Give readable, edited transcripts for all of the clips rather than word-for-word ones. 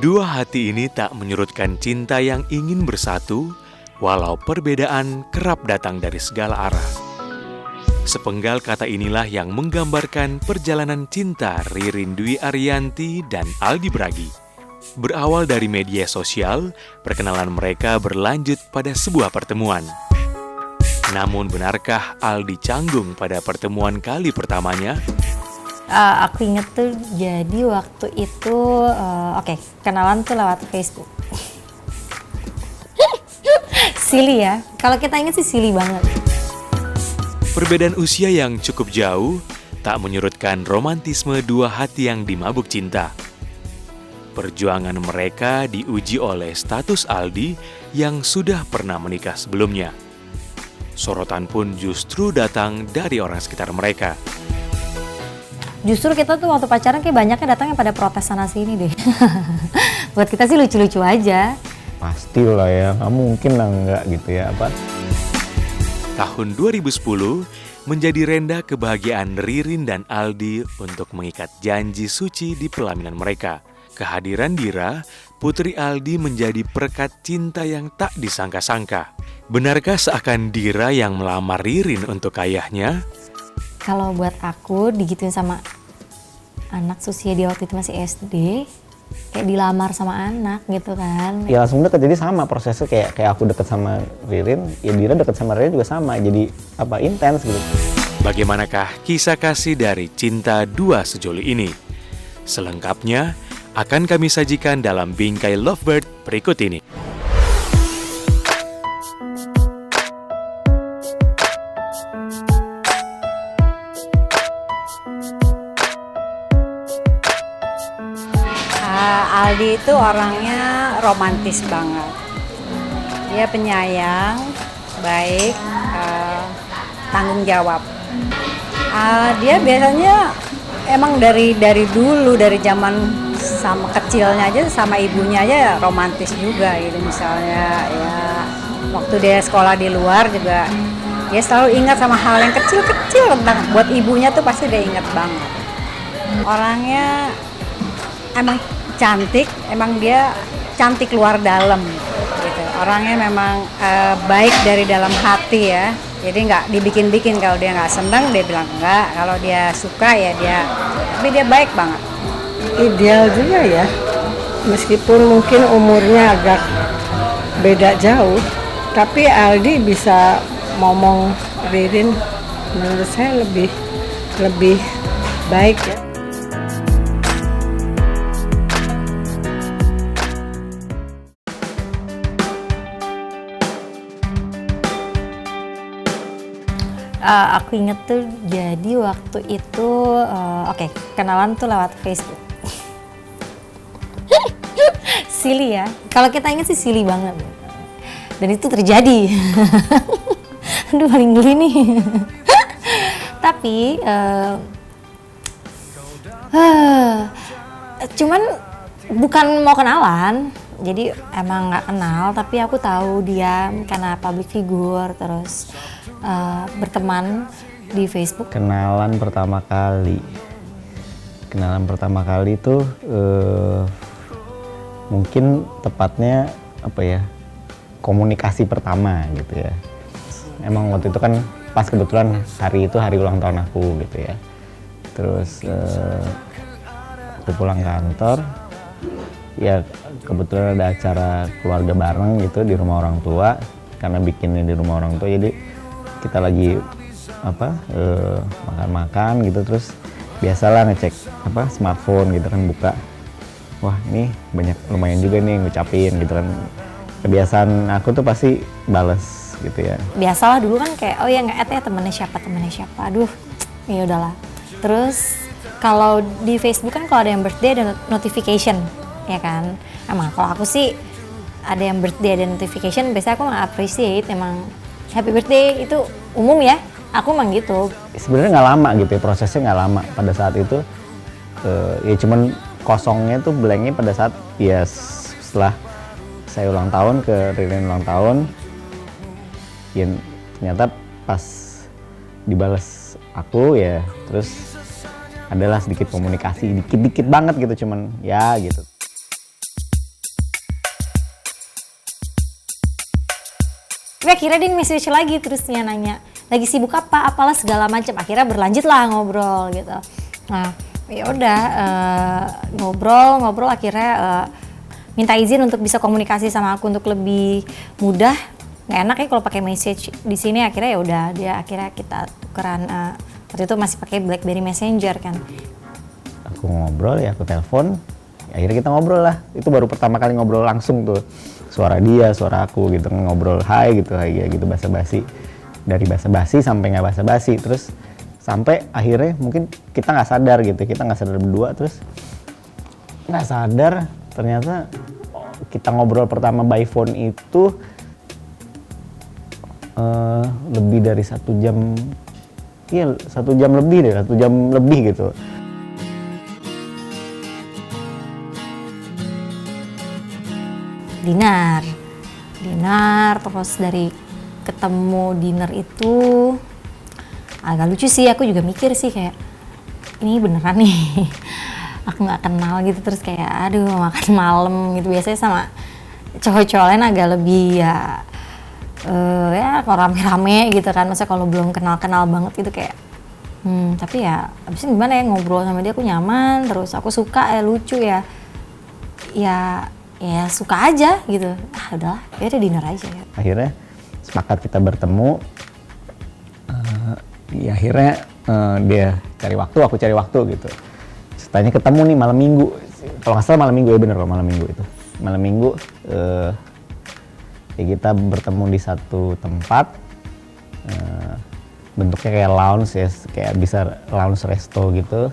Dua hati ini tak menyurutkan cinta yang ingin bersatu, walau perbedaan kerap datang dari segala arah. Sepenggal kata inilah yang menggambarkan perjalanan cinta Ririn Dwi Ariyanti dan Aldi Bragi. Berawal dari media sosial, perkenalan mereka berlanjut pada sebuah pertemuan. Namun benarkah Aldi canggung pada pertemuan kali pertamanya? Aku inget tuh jadi waktu itu, kenalan tuh lewat Facebook. Silly ya, kalau kita inget sih silly banget. Perbedaan usia yang cukup jauh tak menyurutkan romantisme dua hati yang dimabuk cinta. Perjuangan mereka diuji oleh status Aldi yang sudah pernah menikah sebelumnya. Sorotan pun justru datang dari orang sekitar mereka. Justru kita tuh waktu pacaran kayak banyaknya datangnya pada protes sana sini deh. Buat kita sih lucu-lucu aja. Pastilah ya, nggak mungkin lah nggak gitu ya apa. Tahun 2010 menjadi renda kebahagiaan Ririn dan Aldi untuk mengikat janji suci di pelaminan mereka. Kehadiran Dira, putri Aldi menjadi perekat cinta yang tak disangka-sangka. Benarkah seakan Dira yang melamar Ririn untuk ayahnya? Kalau buat aku digituin sama anak seusia dia waktu itu masih SD, kayak dilamar sama anak gitu kan. Ya langsung deket, jadi sama prosesnya kayak aku deket sama Ririn, ya Dira deket sama Ririn juga sama, jadi intens gitu. Bagaimanakah kisah kasih dari cinta dua sejoli ini? Selengkapnya akan kami sajikan dalam Bingkai Lovebird berikut ini. Aldi itu orangnya romantis banget. Dia penyayang, baik, tanggung jawab. Dia biasanya emang dari dulu, dari zaman sama kecilnya aja sama ibunya aja romantis juga gitu. Misalnya ya waktu dia sekolah di luar juga dia selalu ingat sama hal yang kecil-kecil tentang buat ibunya tuh pasti dia ingat banget. Orangnya emang cantik, emang dia cantik luar dalam gitu. Orangnya memang baik dari dalam hati ya. Jadi nggak dibikin-bikin, kalau dia nggak senang dia bilang enggak, kalau dia suka ya dia, tapi dia baik banget. Ideal juga ya, meskipun mungkin umurnya agak beda jauh, tapi Aldi bisa ngomong Ririn menurut saya lebih baik ya. Aku inget tuh jadi waktu itu, kenalan tuh lewat Facebook. Silly ya, kalau kita inget sih silly banget. Dan itu terjadi. Aduh paling geli nih. Tapi, cuman bukan mau kenalan. Jadi emang nggak kenal, tapi aku tahu dia karena public figure, terus berteman di Facebook. Kenalan pertama kali itu mungkin tepatnya komunikasi pertama gitu ya. Emang waktu itu kan pas kebetulan hari itu hari ulang tahun aku gitu ya. Terus aku pulang kantor, ya kebetulan ada acara keluarga bareng gitu di rumah orang tua, karena bikinnya di rumah orang tua, jadi kita lagi makan-makan gitu, terus biasalah ngecek smartphone gitu kan, buka, wah ini lumayan juga nih ngucapin gitu kan, kebiasaan aku tuh pasti bales gitu ya. Biasalah dulu kan kayak oh ya nge-add ya temennya siapa, aduh ya udahlah. Terus kalau di Facebook kan kalau ada yang birthday ada notification ya kan. Emang kalau aku sih ada yang birthday ada notification biasanya aku nge-appreciate, emang happy birthday itu umum ya, aku emang gitu. Sebenarnya nggak lama gitu ya, prosesnya nggak lama pada saat itu. Ya cuman kosongnya tuh blanknya pada saat ya setelah saya ulang tahun ke Ririn ulang tahun, ya ternyata pas dibales aku ya terus adalah sedikit komunikasi, dikit-dikit banget gitu, cuman ya gitu. Tapi akhirnya dia message lagi terusnya nanya lagi sibuk apa, apalah segala macam. Akhirnya berlanjut lah ngobrol gitu. Nah ya udah ngobrol akhirnya minta izin untuk bisa komunikasi sama aku untuk lebih mudah. Nggak enak ya kalau pakai message di sini. Akhirnya ya udah dia akhirnya kita tukeran. Waktu itu masih pakai BlackBerry Messenger kan. Aku ngobrol ya, aku telepon. Akhirnya kita ngobrol lah. Itu baru pertama kali ngobrol langsung tuh. Suara dia, suara aku gitu, ngobrol hai gitu basa-basi. Dari basa-basi sampai nggak basa-basi, terus sampai akhirnya mungkin kita nggak sadar gitu, kita nggak sadar berdua, terus nggak sadar ternyata kita ngobrol pertama by phone itu lebih dari 1 jam, iya 1 jam lebih deh, 1 jam lebih gitu. Dinner terus dari ketemu dinner itu agak lucu sih, aku juga mikir sih kayak ini beneran nih aku nggak kenal gitu, terus kayak aduh makan malam gitu. Biasanya sama cowok-cowok lain agak lebih ya kalau rame-rame gitu kan, maksudnya kalau belum kenal-kenal banget gitu kayak tapi ya abis ini gimana ya, ngobrol sama dia aku nyaman, terus aku suka lucu ya suka aja gitu. Udahlah ya udah dinner aja ya. Akhirnya sepakat kita bertemu. Ya akhirnya dia cari waktu, aku cari waktu gitu. Ceritanya ketemu nih malam minggu. Kalau nggak salah malam minggu ya, bener kalau malam minggu itu. Malam minggu ya kita bertemu di satu tempat. Bentuknya kayak lounge ya, kayak bisa lounge resto gitu.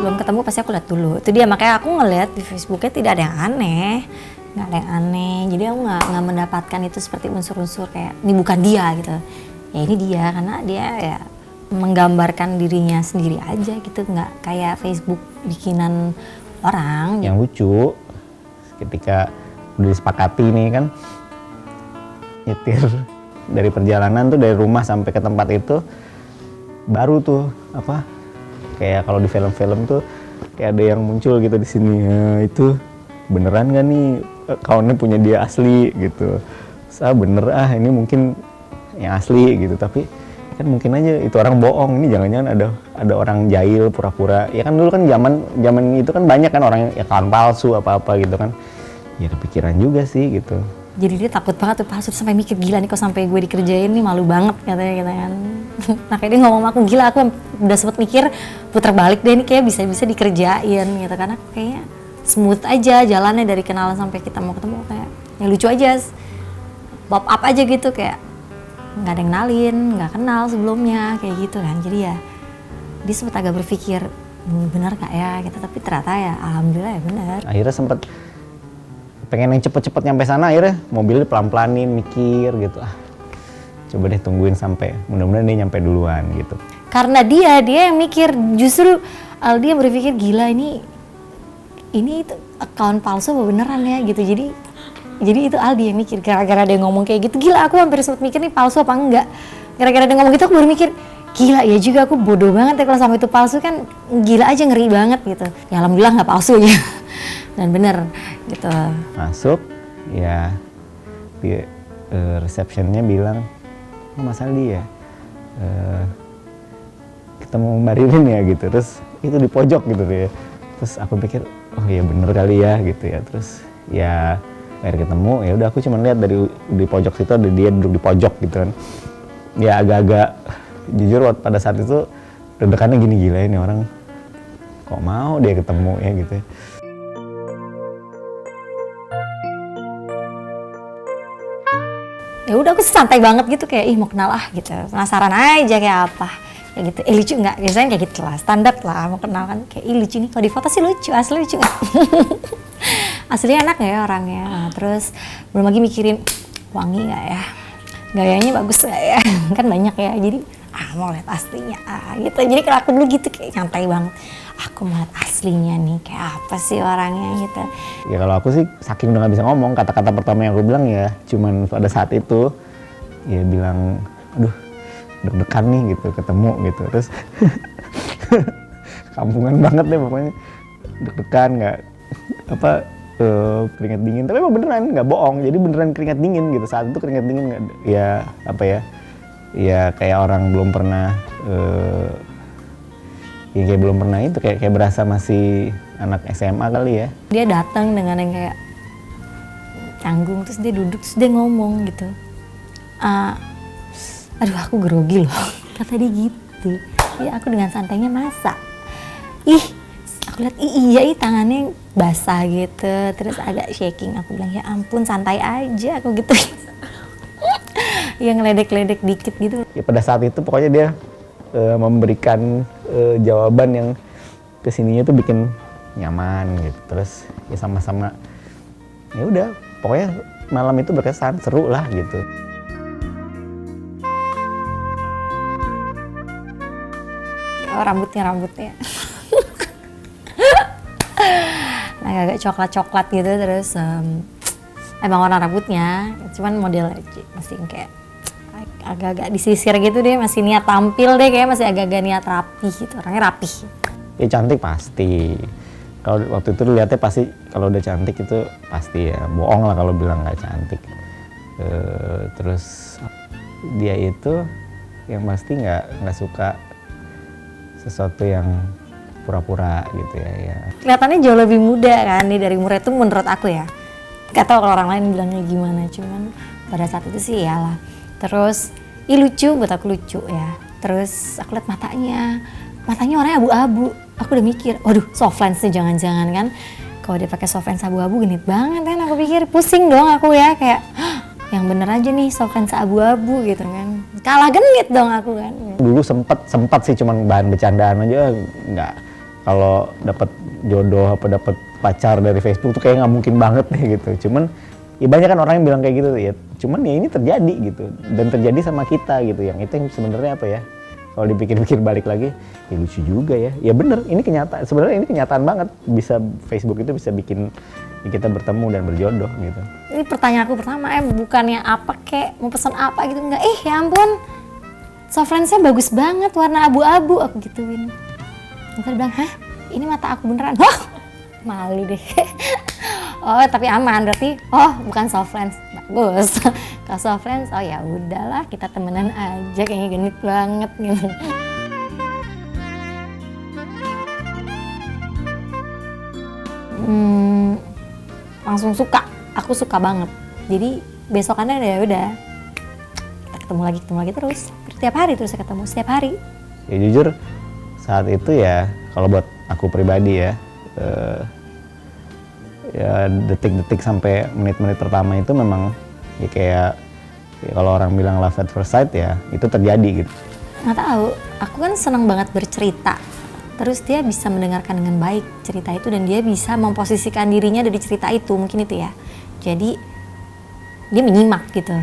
Belum ketemu pasti aku lihat dulu. Itu dia, makanya aku ngeliat di Facebooknya tidak ada yang aneh. Nggak ada yang aneh, jadi aku nggak mendapatkan itu seperti unsur-unsur kayak ini bukan dia gitu. Ya ini dia, karena dia ya menggambarkan dirinya sendiri aja gitu, nggak kayak Facebook bikinan orang. Yang lucu ketika udah disepakati nih kan, nyetir dari perjalanan tuh dari rumah sampai ke tempat itu baru tuh apa kayak kalau di film-film tuh kayak ada yang muncul gitu di sini, itu beneran gak nih kawannya punya dia asli gitu. Saya bener ini mungkin yang asli gitu, tapi kan mungkin aja itu orang bohong, ini jangan-jangan ada orang jahil pura-pura. Ya kan dulu kan zaman itu kan banyak kan orang ya kawan palsu apa-apa gitu kan. Ya kepikiran juga sih gitu. Jadi dia takut banget tuh palsu, sampai mikir gila nih kok sampai gue dikerjain nih, malu banget katanya gitu kan. Nah kayak dia ngomong sama aku, gila aku udah sempet mikir putar balik deh, ini kayak bisa-bisa dikerjain gitu, karena kayaknya smooth aja jalannya dari kenalan sampai kita mau ketemu, kayak yang lucu aja, pop up aja gitu, kayak nggak ada yang kenalin, nggak kenal sebelumnya kayak gitu kan. Jadi ya dia sempet agak berpikir bener gak ya gitu, tapi ternyata ya alhamdulillah ya bener. Akhirnya sempet pengen yang cepet-cepet nyampe sana, akhirnya mobilnya pelan-pelanin, mikir gitu, coba deh tungguin sampai mudah-mudahan dia nyampe duluan gitu. Karena dia yang mikir, justru Aldi yang berpikir gila ini itu account palsu apa beneran ya gitu. Jadi itu Aldi yang mikir, gara-gara dia ngomong kayak gitu, gila aku hampir sempat mikir nih palsu apa enggak. Gara-gara dia ngomong gitu aku baru mikir, gila ya juga aku bodoh banget ya kalau sampai itu palsu, kan gila aja, ngeri banget gitu. Ya alhamdulillah nggak palsu ya. Dan bener gitu. Masuk ya di receptionnya bilang, Mas Aldi ya ketemu Mbak Ririn ya gitu. Terus itu di pojok gitu ya. Terus aku pikir oh iya bener kali ya gitu ya. Terus ya akhirnya ketemu, ya udah aku cuma lihat dari di pojok situ ada dia duduk di pojok gitu kan. Ya agak-agak jujur pada saat itu deg-degannya gini, gila ini orang kok mau dia ketemu ya gitu. Ya udah aku santai banget gitu, kayak ih mau kenal gitu, penasaran aja kayak apa kayak gitu. Lucu nggak, biasanya kayak gitu lah, standar lah mau kenal kan, kayak lucu nih, kalau di foto sih lucu, asli lucu nggak? Aslinya enak nggak ya orangnya. Nah, terus belum lagi mikirin wangi nggak ya, gayanya bagus nggak ya, kan banyak ya, jadi mau lihat aslinya gitu. Jadi kalau aku dulu gitu kayak santai banget, aku mau lihat aslinya nih kayak apa sih orangnya gitu. Ya kalau aku sih saking udah gak bisa ngomong, kata-kata pertama yang aku bilang ya cuman pada saat itu ya bilang aduh deg-degan nih gitu ketemu gitu. Terus kampungan banget deh pokoknya, deg-degan nggak apa keringat dingin, tapi emang beneran nggak bohong, jadi beneran keringat dingin gitu. Saat itu keringat dingin nggak ya apa ya, ya kayak orang belum pernah ya kayak belum pernah itu, kayak berasa masih anak SMA kali ya. Dia datang dengan yang kayak canggung, terus dia duduk, terus dia ngomong gitu, aduh aku grogi loh, kata dia gitu. Ya aku dengan santainya masa, aku lihat iya tangannya basah gitu, terus agak shaking. Aku bilang ya ampun santai aja aku gitu. Ya ngeledek-ledek dikit gitu. Ya pada saat itu pokoknya dia memberikan jawaban yang kesininya tuh bikin nyaman gitu. Terus ya sama-sama ya udah pokoknya malam itu berkesan, seru lah gitu. Oh, rambutnya nah agak coklat gitu, terus emang warna rambutnya cuman model masih kayak agak-agak disisir gitu, deh masih niat tampil deh, kayak masih agak-agak niat rapi gitu, orangnya rapih. Ya cantik pasti. Kalau waktu itu lihatnya pasti kalau udah cantik itu pasti ya, bohong lah kalau bilang nggak cantik. Terus dia itu yang pasti nggak suka sesuatu yang pura-pura gitu ya. Kelihatannya jauh lebih muda kan nih dari umurnya itu menurut aku ya. Gak tau kalau orang lain bilangnya gimana, cuman pada saat itu sih iyalah. Terus lucu, buat aku lucu ya. Terus aku lihat matanya warnanya abu-abu. Aku udah mikir, waduh soft lens nih jangan-jangan kan. Kalau dia pakai soft lens abu-abu genit banget kan, aku pikir pusing dong aku ya, kayak yang bener aja nih soft lens abu-abu gitu kan. Kalah genit dong aku kan. Dulu sempat sih cuman bahan bercandaan aja, nggak, kalau dapat jodoh apa dapat pacar dari Facebook tuh kayak nggak mungkin banget deh gitu. Cuman ya banyak kan orang yang bilang kayak gitu ya. Cuman ya ini terjadi gitu, dan terjadi sama kita gitu. Yang itu yang sebenarnya apa ya? Kalau dipikir-pikir balik lagi, ya lucu juga ya. Ya bener, ini kenyataan. Sebenarnya ini kenyataan banget. Bisa Facebook itu bisa bikin kita bertemu dan berjodoh gitu. Ini pertanyaan aku pertama, bukannya apa kek, mau pesan apa gitu, enggak, ya ampun, soft lens-nya bagus banget, warna abu-abu, aku gituin. Terus bilang, hah, ini mata aku beneran? Wah, malu deh. Oh, tapi aman, berarti, bukan soft lens, bagus. Kalau soft lens, oh ya udahlah, kita temenan aja, kayaknya genit banget gitu. Langsung suka, aku suka banget. Jadi besokannya ya udah kita ketemu lagi terus. Setiap hari terus saya ketemu, setiap hari. Ya jujur saat itu ya, kalau buat aku pribadi ya, ya detik-detik sampai menit-menit pertama itu memang ya kayak ya kalau orang bilang love at first sight ya itu terjadi gitu. Nggak tahu, aku kan senang banget bercerita. Terus dia bisa mendengarkan dengan baik cerita itu dan dia bisa memposisikan dirinya dari cerita itu, mungkin itu ya. Jadi dia menyimak gitu.